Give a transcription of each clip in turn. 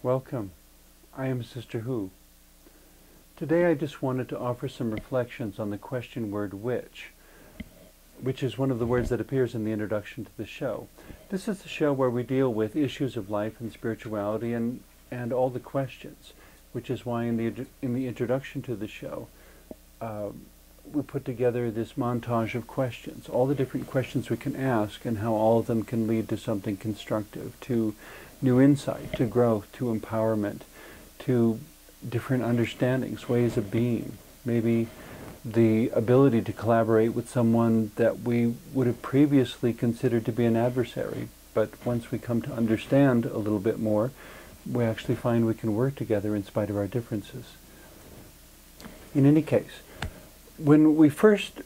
Welcome. I am Sister Who. Today I just wanted to offer some reflections on the question word which is one of the words that appears in the introduction to the show. This is the show where we deal with issues of life and spirituality and all the questions, which is why in the introduction to the show we put together this montage of questions, all the different questions we can ask and how all of them can lead to something constructive, to new insight, to growth, to empowerment, to different understandings, ways of being, maybe the ability to collaborate with someone that we would have previously considered to be an adversary, but once we come to understand a little bit more, we actually find we can work together in spite of our differences. In any case, when we first,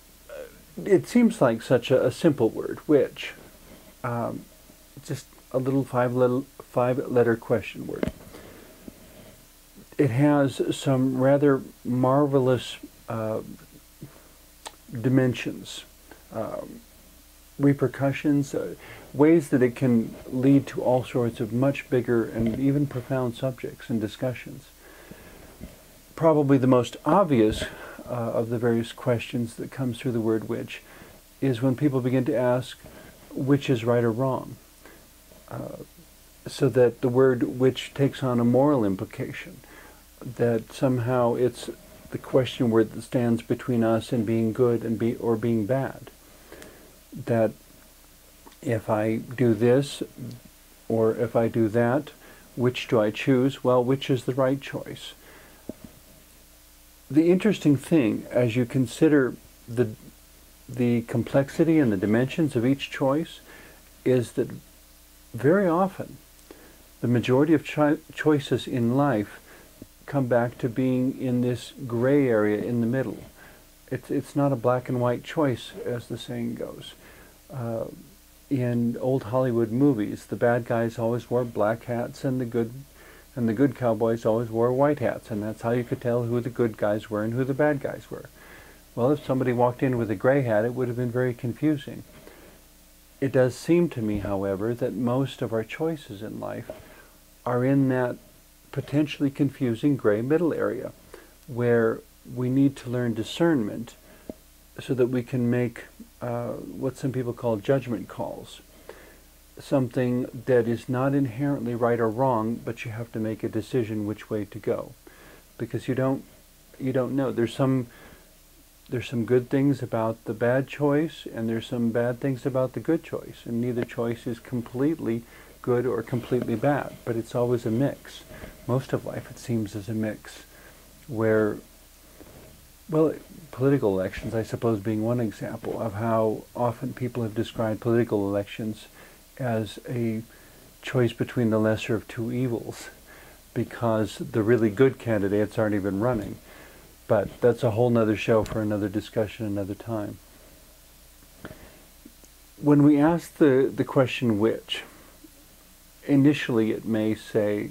it seems like such a simple word, which, just a little five-letter question word. It has some rather marvelous dimensions, repercussions, ways that it can lead to all sorts of much bigger and even profound subjects and discussions. Probably the most obvious of the various questions that comes through the word which is when people begin to ask which is right or wrong, so that the word which takes on a moral implication, that somehow it's the question word that stands between us and being good and being bad. That if I do this or if I do that, which do I choose? Well, which is the right choice? The interesting thing, as you consider the complexity and the dimensions of each choice, is that very often the majority of choices in life come back to being in this gray area in the middle. It's not a black and white choice, as the saying goes. In old Hollywood movies, the bad guys always wore black hats and the good cowboys always wore white hats, and that's how you could tell who the good guys were and who the bad guys were. Well, if somebody walked in with a gray hat, it would have been very confusing. It does seem to me, however, that most of our choices in life are in that potentially confusing gray middle area, where we need to learn discernment so that we can make what some people call judgment calls. Something that is not inherently right or wrong, but you have to make a decision which way to go, because you don't know. There's some good things about the bad choice, and there's some bad things about the good choice, and neither choice is completely good or completely bad, but it's always a mix. Most of life, it seems, is a mix, where, well, political elections, I suppose, being one example of how often people have described political elections as a choice between the lesser of two evils, because the really good candidates aren't even running. But that's a whole nother show for another discussion another time. When we ask the question which, initially it may say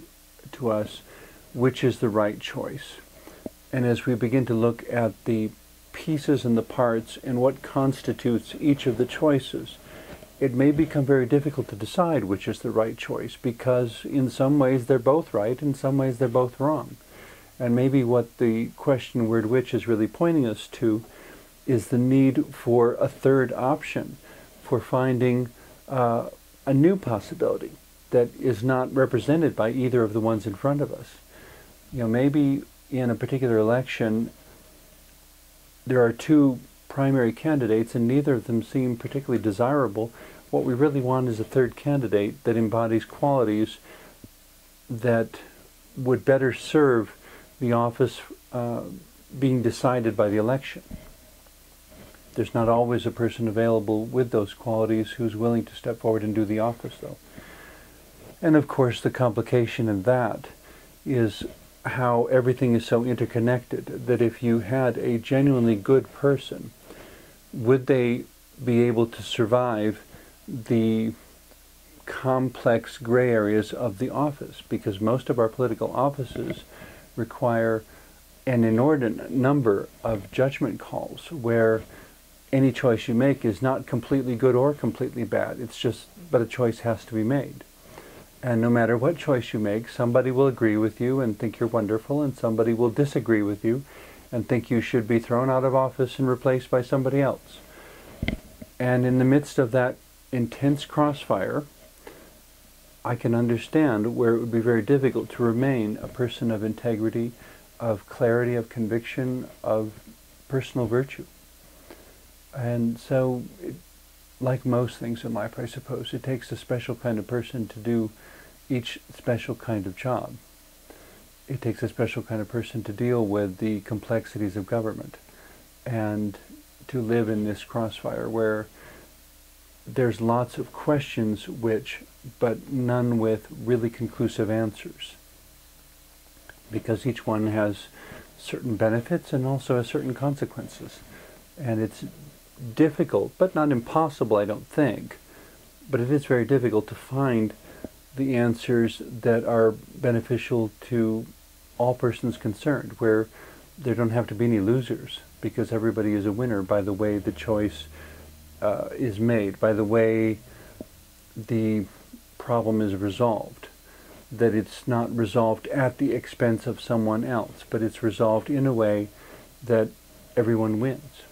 to us, which is the right choice? And as we begin to look at the pieces and the parts and what constitutes each of the choices, it may become very difficult to decide which is the right choice, because in some ways they're both right, in some ways they're both wrong. And maybe what the question word which is really pointing us to is the need for a third option, for finding a new possibility that is not represented by either of the ones in front of us. You know, maybe in a particular election there are two primary candidates and neither of them seem particularly desirable. What we really want is a third candidate that embodies qualities that would better serve the office being decided by the election. There's not always a person available with those qualities who's willing to step forward and do the office, though. And of course, the complication in that is how everything is so interconnected, that if you had a genuinely good person, would they be able to survive the complex gray areas of the office? Because most of our political offices require an inordinate number of judgment calls where any choice you make is not completely good or completely bad. It's just, but a choice has to be made. And no matter what choice you make, somebody will agree with you and think you're wonderful, and somebody will disagree with you and think you should be thrown out of office and replaced by somebody else. And in the midst of that intense crossfire, I can understand where it would be very difficult to remain a person of integrity, of clarity, of conviction, of personal virtue. And so, like most things in life, I suppose, it takes a special kind of person to do each special kind of job. It takes a special kind of person to deal with the complexities of government and to live in this crossfire where there's lots of questions but none with really conclusive answers, because each one has certain benefits and also has certain consequences. And it's difficult, but not impossible, I don't think, but it is very difficult to find the answers that are beneficial to all persons concerned, where there don't have to be any losers, because everybody is a winner by the way the choice is made, by the way the problem is resolved. That it's not resolved at the expense of someone else, but it's resolved in a way that everyone wins.